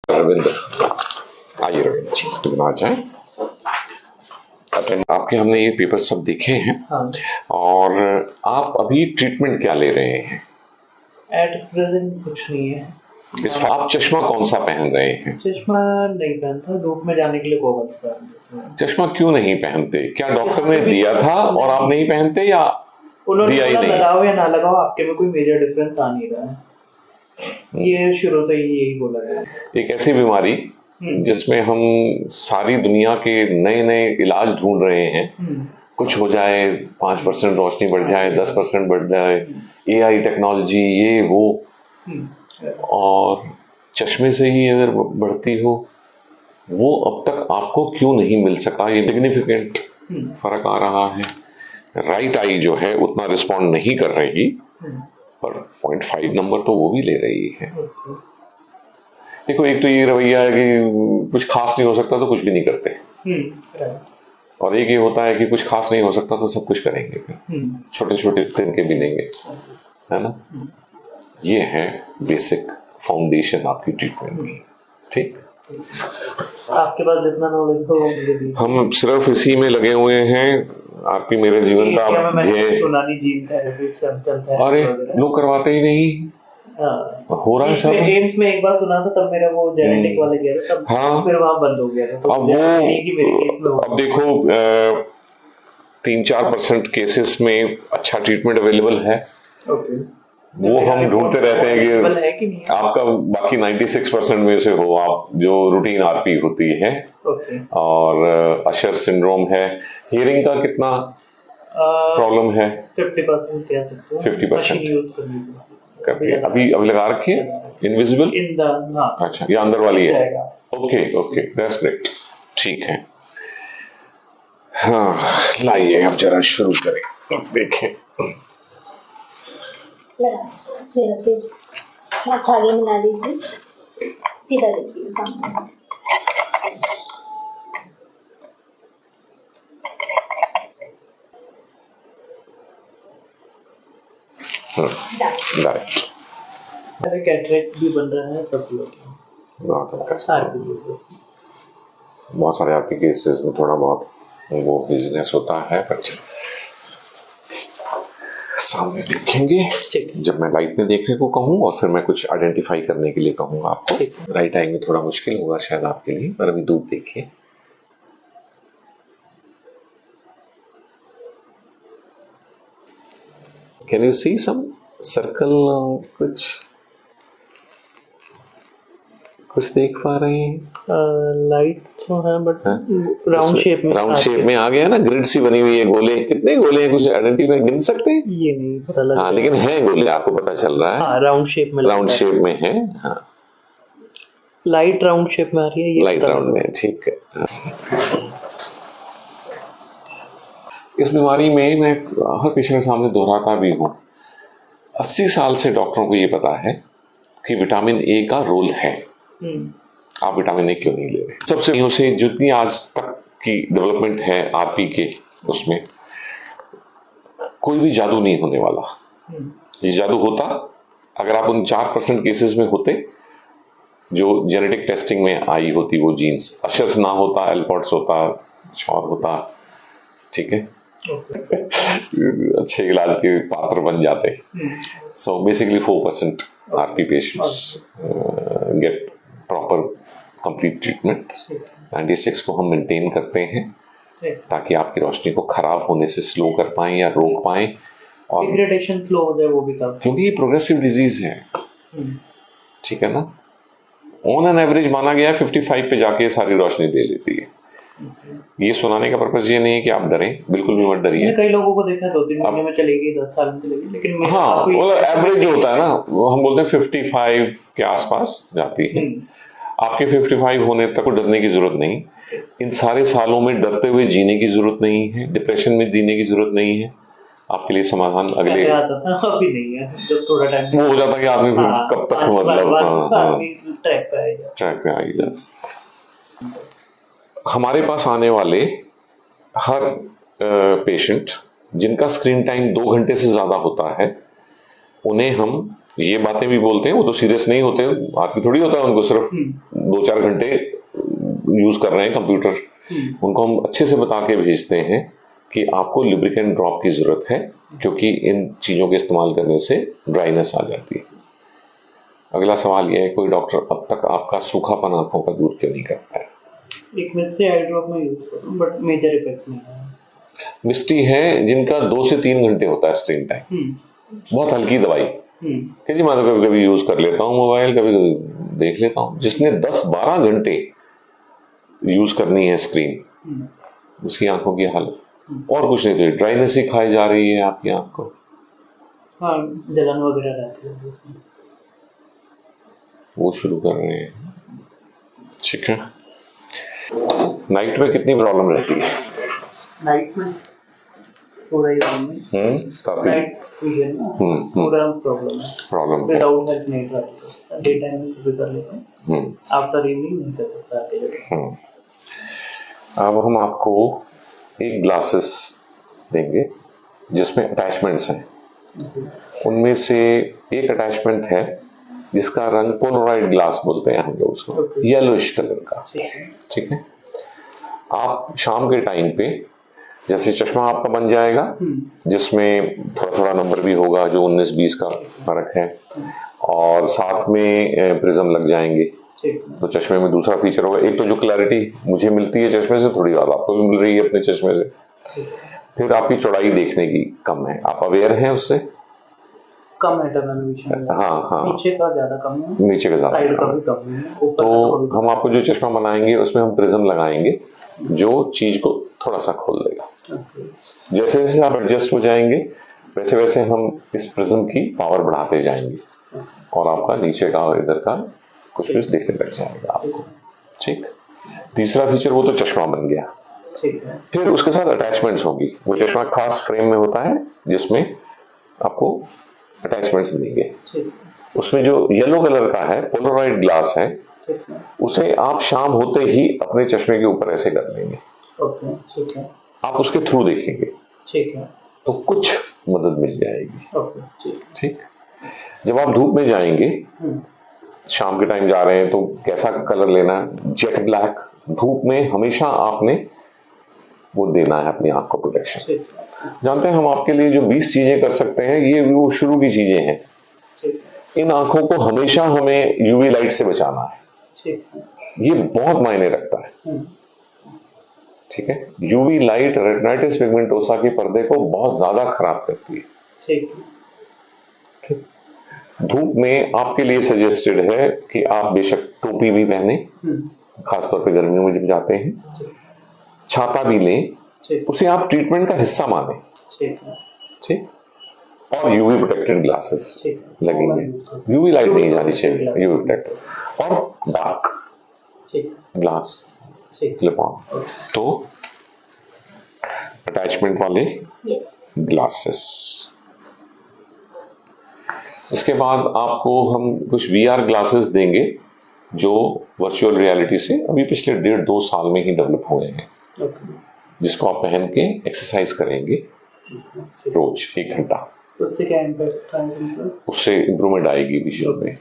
रविंद्र, आइए रविंद्र जी, तुम आ जाए। आपके हमने ये पेपर सब देखे हैं। हाँ। और आप अभी ट्रीटमेंट क्या ले रहे हैं? एट प्रेजेंट कुछ नहीं है। आप चश्मा कौन सा पहन रहे हैं? चश्मा नहीं पहनता, धूप में जाने के लिए गॉगल्स पहनते हैं। चश्मा क्यों नहीं पहनते? क्या डॉक्टर ने दिया था और आप नहीं पहनते, या उन्होंने दिया ही बोला नहीं? लगाओ या ना लगाओ, आपके में कोई मेजर डिफरेंस आ नहीं रहा है। ये शुरू से ही यही बोला गया। एक ऐसी बीमारी जिसमें हम सारी दुनिया के नए नए इलाज ढूंढ रहे हैं। कुछ हो जाए, 5% रोशनी बढ़ जाए, 10% बढ़ जाए, AI टेक्नोलॉजी, ये वो, और चश्मे से ही अगर बढ़ती हो, वो अब तक आपको क्यों नहीं मिल सका? ये सिग्निफिकेंट फर्क आ रहा है। राइट आई जो है उतना रिस्पॉन्ड नहीं कर रही, पर 0.5 नंबर तो वो भी ले रही है। देखो, एक तो ये रवैया है कि कुछ खास नहीं हो सकता तो कुछ भी नहीं करते, और एक ये होता है कि कुछ खास नहीं हो सकता तो सब कुछ करेंगे, फिर छोटे छोटे तिनके भी लेंगे, है ना? ये है बेसिक फाउंडेशन आपकी ट्रीटमेंट की। ठीक, आपके पास जितना नॉलेज हो मुझे भी। हम सिर्फ इसी में लगे हुए हैं। आपकी मेरे जीवन का अरे लोग करवाते ही नहीं। हो रहा है सब। एम्स में एक बार सुना था, तब मेरा वो जेनेटिक वाले गया था, तब हाँ, फिर वहाँ बंद हो गया था। तो अब वो अब देखो 3-4% केसेस में अच्छा ट्रीटमेंट अवेलेबल है। वो हम ढूंढते रहते हैं कि आपका बाकी 96% में से हो आप जो रूटीन आरपी होती है। और अशर सिंड्रोम है। हियरिंग का कितना प्रॉब्लम है? 50% करती है। अभी लगा रखी है इनविजिबल। अच्छा, ये अंदर वाली है। Okay okay, that's great. ठीक है, हाँ लाइए अब जरा शुरू करें। अब देखें, आगे मिला लीजिए, सीधा देखिए सामने। अरे कैटरेक्ट भी बन रहा है सब लोग। बहुत सारे आपके केसेस में थोड़ा बहुत वो बिजनेस होता है, बट सामने देखेंगे जब मैं लाइट में देखने को कहूँ, और फिर मैं कुछ आइडेंटिफाई करने के लिए कहूँगा आपको। राइट आई में थोड़ा मुश्किल होगा शायद आपके लिए, पर अभी दूर देखिए। Can you see some circle? कुछ देख पा रहे हैं? लाइट तो है, बट राउंड शेप में आ गया ना। ग्रिड सी बनी हुई है, गोले। कितने गोले हैं, कुछ आइडेंटिफाई गिन सकते हैं? ये नहीं पता लगा। हाँ, लेकिन है गोले, आपको पता चल रहा है। राउंड शेप में है। हाँ, लाइट राउंड शेप में आ रही है, ये लाइट राउंड में। ठीक है। इस बीमारी में मैं हर पेशेंट के सामने दोहराता भी हूँ, 80 साल से डॉक्टरों को ये पता है कि विटामिन ए का रोल है। आप विटामिन ए क्यों नहीं ले रहे? सबसे से जितनी आज तक की डेवलपमेंट है आरपी के, उसमें कोई भी जादू नहीं होने वाला। ये जादू होता अगर आप उन 4% केसेस में होते जो जेनेटिक टेस्टिंग में आई होती, वो जीन्स अशर्स ना होता, एल्पर्ट्स होता, और होता, ठीक है, अच्छे इलाज के पात्र बन जाते। So basically 4% RP patients get proper complete treatment. 96 को हम मेंटेन करते हैं ताकि आपकी रोशनी को खराब होने से स्लो कर पाएं या रोक पाएं, और डिग्रेडेशन स्लो हो जाए वो भी काम, क्योंकि ये प्रोग्रेसिव डिजीज है। ठीक है ना? ऑन एन एवरेज माना गया 55 पे जाके सारी रोशनी दे लेती है। ये सुनाने का पर्पज ये नहीं है कि आप डरें, बिल्कुल भी मत डरिए। कई लोगों को देखा 2-3 महीने में चलेगी, 10 साल में चलेगी, लेकिन हाँ, वो एवरेज जो होता है ना, वो हम बोलते हैं 55 के आसपास जाती है। आपके 55 होने तक को डरने की जरूरत नहीं। इन सारे सालों में डरते हुए जीने की जरूरत नहीं है, डिप्रेशन में जीने की जरूरत नहीं है। आपके लिए समाधान अगले अभी नहीं है, जब थोड़ा टाइम वो हो जाता है कि आदमी कब तक मतलब ट्रैक पे आएगा। हमारे पास आने वाले हर पेशेंट जिनका स्क्रीन टाइम 2 घंटे से ज्यादा होता है, उन्हें हम ये बातें भी बोलते हैं, वो तो सीरियस नहीं होते, आदमी थोड़ी होता है उनको सिर्फ 2-4 घंटे यूज कर रहे हैं कंप्यूटर। उनको हम अच्छे से बता के भेजते हैं कि आपको लुब्रिकेंट ड्रॉप की जरूरत है, क्योंकि इन चीजों के इस्तेमाल करने से ड्राइनेस आ जाती है। अगला सवाल यह है, कोई डॉक्टर अब तक आपका सूखापन आंखों का दूर क्यों नहीं कर पाया? एक मिनट से आई ड्रॉप में यूज कर रहा हूं, बट मेजर इफेक्ट नहीं है। मिस्टी है जिनका 2 से 3 घंटे होता है स्क्रीन टाइम, बहुत हल्की दवाई कि जी मैं तो कभी कभी यूज कर लेता हूँ मोबाइल, कभी कभी देख लेता हूँ। जिसने 10-12 घंटे यूज करनी है स्क्रीन, उसकी आंखों की हालत और कुछ नहीं, तो ड्राइनेस ही खाई जा रही है आपकी आंख को। हाँ, जलन वगैरह रहती है, वो शुरू कर रहे हैं। ठीक है, नाइट में कितनी प्रॉब्लम रहती है? नाइट में पूरा ही काफी पूरा प्रॉब्लम है। विदाउट हेल्प नहीं कर सकता, डे टाइम में भी कर लेते हैं, आफ्टर इवनिंग नहीं कर सकता। अब हम आपको एक ग्लासेस देंगे जिसमें अटैचमेंट्स हैं। उनमें से एक अटैचमेंट है जिसका रंग पोलराइड ग्लास बोलते हैं हम लोग उसको, येलोइश कलर का। ठीक है, आप शाम के टाइम पे जैसे चश्मा आपका बन जाएगा, जिसमें थोड़ा थोड़ा नंबर भी होगा, जो 19-20 का फर्क है, और साथ में प्रिज्म लग जाएंगे, तो चश्मे में दूसरा फीचर होगा। एक तो जो क्लैरिटी मुझे मिलती है चश्मे से, थोड़ी और आपको भी मिल रही है अपने चश्मे से। फिर आपकी चौड़ाई देखने की कम है, आप अवेयर हैं उससे? कम है टनल विजन। हाँ, नीचे का ज्यादा कम है, नीचे का ज्यादा कम है। तो हम आपको जो चश्मा बनाएंगे उसमें हम प्रिज्म लगाएंगे जो चीज को थोड़ा सा खोल देगा। जैसे जैसे आप एडजस्ट हो जाएंगे वैसे वैसे हम इस प्रिज्म की पावर बढ़ाते जाएंगे और आपका नीचे का और इधर का कुछ कुछ दिखने लग जाएगा आपको। ठीक, तीसरा फीचर वो तो चश्मा बन गया। फिर उसके साथ अटैचमेंट्स होगी। वो चश्मा खास फ्रेम में होता है जिसमें आपको अटैचमेंट्स देंगे। उसमें जो येलो कलर का है पोलराइड ग्लास है, उसे आप शाम होते ही अपने चश्मे के ऊपर ऐसे कर लेंगे। आप उसके थ्रू देखेंगे, तो कुछ मदद मिल जाएगी। ठीक, जब आप धूप में जाएंगे, शाम के टाइम जा रहे हैं तो कैसा कलर लेना? Jet black. धूप में हमेशा आपने वो देना है अपनी आंख को प्रोटेक्शन। जानते हैं हम आपके लिए जो 20 चीजें कर सकते हैं, ये वो शुरू की चीजें हैं। इन आंखों को हमेशा हमें यूवी लाइट से बचाना है, ये बहुत मायने रखता है। ठीक है, यूवी लाइट रेटिनाइटिस पिगमेंटोसा के पर्दे को बहुत ज्यादा खराब करती है। ठीक, धूप में आपके लिए सजेस्टेड है कि आप बेशक टोपी भी पहने, खासतौर पे गर्मियों में जब जाते हैं, छाता भी लें, उसे आप ट्रीटमेंट का हिस्सा माने। ठीक, और यूवी प्रोटेक्टेड ग्लासेस लगेंगे, यूवी लाइट नहीं जानी चाहिए, यूवी प्रोटेक्टेड और डार्क ग्लास क्लिप ऑन। तो अटैचमेंट वाले ग्लासेस। इसके बाद आपको हम कुछ वीआर ग्लासेस देंगे जो वर्चुअल रियलिटी से अभी पिछले 1.5-2 साल में ही डेवलप हुए हैं, जिसको आप पहन के एक्सरसाइज करेंगे रोज 1 घंटा। उससे क्या इम्पैक्ट आएगा? उससे इंप्रूवमेंट आएगी विजुअल में।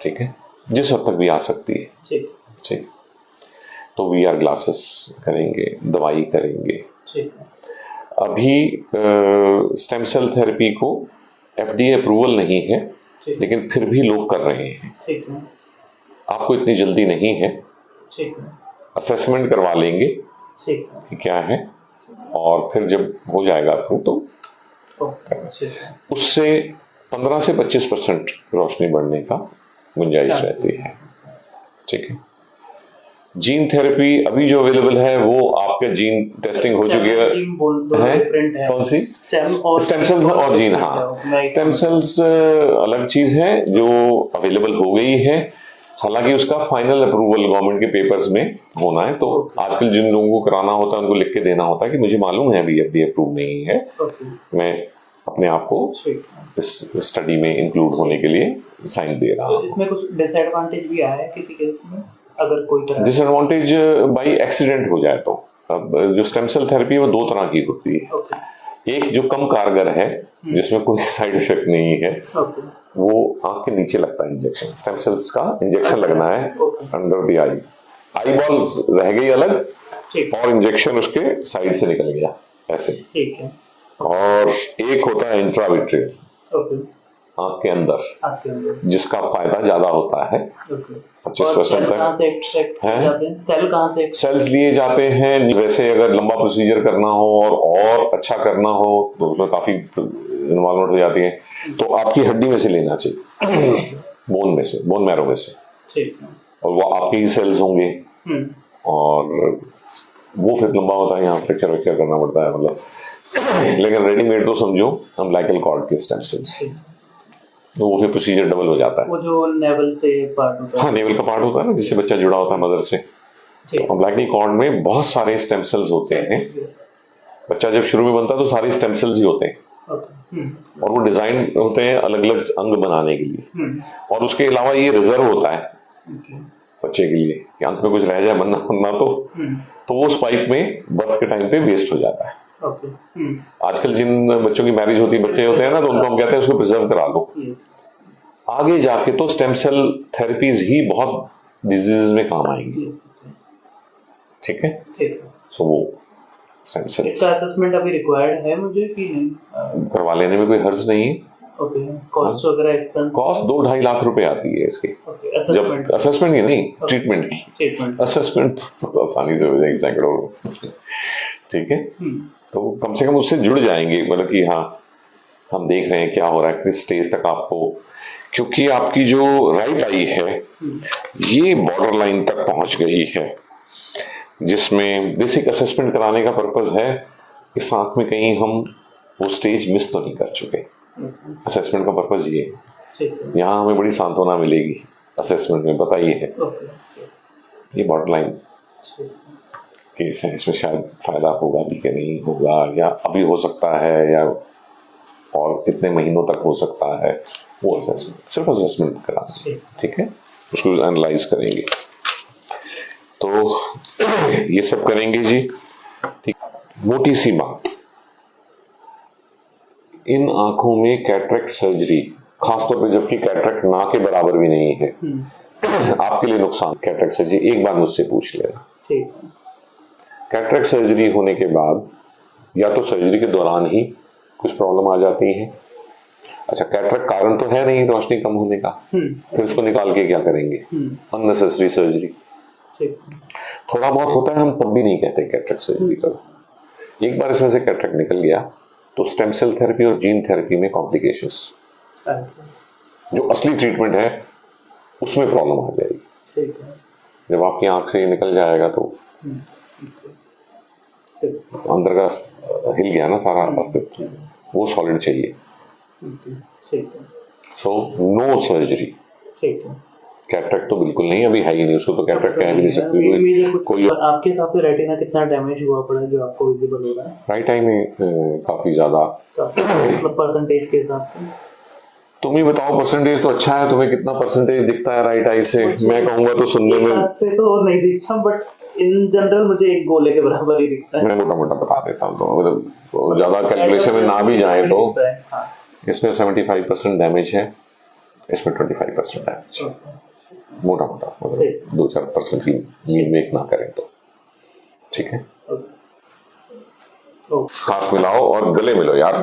ठीक है, जिस हद तक भी आ सकती है। ठीक, तो वीआर ग्लासेस करेंगे, दवाई करेंगे। अभी स्टेम सेल थेरेपी को एफडीए अप्रूवल नहीं है, लेकिन फिर भी लोग कर रहे हैं। आपको इतनी जल्दी नहीं है, असेसमेंट करवा लेंगे कि क्या है, और फिर जब हो जाएगा अप्रूव तो उससे 15 से 25% रोशनी बढ़ने का गुंजाइश रहती है। ठीक है, जीन थेरेपी अभी जो अवेलेबल है वो आपके जीन टेस्टिंग हो चुकी है। कौन सी? स्टेम सेल्स और जीन। हाँ, स्टेम सेल्स अलग चीज है जो अवेलेबल हो गई है, हालांकि उसका फाइनल अप्रूवल गवर्नमेंट के पेपर्स में होना है। तो आजकल जिन लोगों को कराना होता है उनको लिख के देना होता है कि मुझे मालूम है अभी एफडीए अप्रूव नहीं है, मैं अपने आप को इस स्टडी में इंक्लूड होने के लिए साइन दे रहा हूँ। इसमें कुछ डिसएडवांटेज भी आया है किसी केस में? अगर कोई डिसएडवांटेज बाई एक्सीडेंट हो जाए तो, अब जो स्टेम सेल थेरेपी है वो 2 तरह की होती है। एक जो कम कारगर है, जिसमें कोई साइड इफेक्ट नहीं है, वो आंख के नीचे लगता है इंजेक्शन। स्टेम सेल्स का इंजेक्शन लगना है under the I. Eye ball रह गई अलग और इंजेक्शन उसके साइड से निकल गया ऐसे। ठीक है। और एक होता है इंट्राविट्रियल आंख के अंदर, जिसका फायदा ज्यादा होता है। 25% तक है। सेल्स लिए जाते हैं। वैसे अगर लंबा प्रोसीजर करना हो और अच्छा करना हो तो उसमें काफी इन्वॉल्वमेंट हो जाती है, तो आपकी हड्डी में से लेना चाहिए, बोन में से, बोन मैरो में से, और वो आपके ही सेल्स होंगे और वो फिर लंबा होता है, यहाँ फ्रैक्चर वैक्चर करना पड़ता है मतलब। लेकिन रेडीमेड तो समझो अम्बिलिकल कॉर्ड के स्टेम सेल्स, तो वो फिर प्रोसीजर डबल हो जाता है। वो जो नेवल से पार्ट होता है, हाँ नेवल का पार्ट होता है ना, जिससे बच्चा जुड़ा होता है मदर से। तो अम्बिलिकल कॉर्ड में बहुत सारे स्टेम सेल्स होते हैं। बच्चा जब शुरू में बनता है तो सारे स्टेम सेल्स ही होते हैं, और वो डिजाइन होते हैं अलग अलग अंग बनाने के लिए। और उसके अलावा ये रिजर्व होता है बच्चे के लिए कि अंत में कुछ रह जाए बनना तो वो उस पाइप में बर्थ के टाइम पे वेस्ट हो जाता है। आजकल जिन बच्चों की मैरिज होती है, बच्चे होते हैं ना, तो उनको हम कहते हैं उसको प्रिजर्व करा लो। आगे जाके तो स्टेम सेल थेरेपीज ही बहुत डिजीज में काम आएंगी। ठीक है, तो वो स्टेम सेल इसका असेसमेंट अभी रिक्वायर्ड है मुझे कि नहीं? करवा लेने में कोई हर्ज नहीं है। कॉस्ट वगैरह कॉस्ट 2-2.5 लाख रुपए आती है इसकी। जब असेसमेंट ही नहीं, ट्रीटमेंट की। असेसमेंट तो आसानी से हो जाएगी सैकड़ों। ठीक है, तो कम से कम उससे जुड़ जाएंगे, मतलब कि हाँ हम देख रहे हैं क्या हो रहा है, किस स्टेज तक आपको, क्योंकि आपकी जो राइट आई है ये बॉर्डर लाइन तक पहुंच गई है, जिसमें बेसिक असेसमेंट कराने का पर्पस है इस आंख में कहीं हम वो स्टेज मिस तो नहीं कर चुके। असेसमेंट का पर्पस ये है, यहाँ हमें बड़ी सांत्वना मिलेगी असेसमेंट में, पता ही है ये बॉर्डर लाइन केस है, इसमें शायद फायदा होगा भी कि नहीं होगा, या अभी हो सकता है या और कितने महीनों तक हो सकता है, वो असेसमेंट, सिर्फ असेसमेंट कराना। ठीक है, उसको एनालाइज करेंगे, तो ये सब करेंगे जी। ठीक, मोटी सी बात, इन आंखों में कैटरेक्ट सर्जरी, खासतौर पे जबकि कैटरेक्ट ना के बराबर भी नहीं है, आपके लिए नुकसान। कैटरेक्ट सर्जरी एक बार मुझसे पूछ लेना। कैटरेक्ट सर्जरी होने के बाद या तो सर्जरी के दौरान ही कुछ प्रॉब्लम आ जाती है। अच्छा, कैटरेक्ट कारण तो है नहीं रोशनी कम होने का, फिर उसको निकाल के क्या करेंगे? Unnecessary surgery. थोड़ा बहुत होता है, हम तब भी नहीं कहते कैटरेक्ट सर्जरी करो। एक बार इसमें से कैटरेक्ट निकल गया तो स्टेम सेल थेरेपी और जीन थेरेपी में कॉम्प्लिकेशंस, जो असली ट्रीटमेंट है उसमें प्रॉब्लम आ जाएगी। जब आपकी आंख से ये निकल जाएगा तो अंदर का हिल गया ना सारा अस्तित्व, वो सॉलिड चाहिए। So no surgery. कैटरेक्ट तो बिल्कुल नहीं, अभी है ही नहीं, उसको तो कैटरेक्ट कह भी नहीं सकती कोई। आपके हिसाब से रेटिना कितना डैमेज हुआ पड़ा जो आपको विजिबल हो रहा है? राइट आई में काफी ज्यादा, परसेंटेज के हिसाब से तुम ही बताओ। परसेंटेज तो अच्छा है, तुम्हें कितना परसेंटेज दिखता है राइट आई से? मैं कहूंगा तो सुनने में तो नहीं दिखता, बट इन जनरल मुझे एक गोले के बराबर ही दिखता है। मैं मोटा मोटा बता देता हूँ, तो ज्यादा कैलकुलेशन में ना भी जाए तो इसमें 75% डैमेज है, इसमें 25% डैमेज, मोटा मोटा, मतलब 2-4% की मीन मेक ना करें तो। ठीक है, हाथ मिलाओ और गले मिलो यार।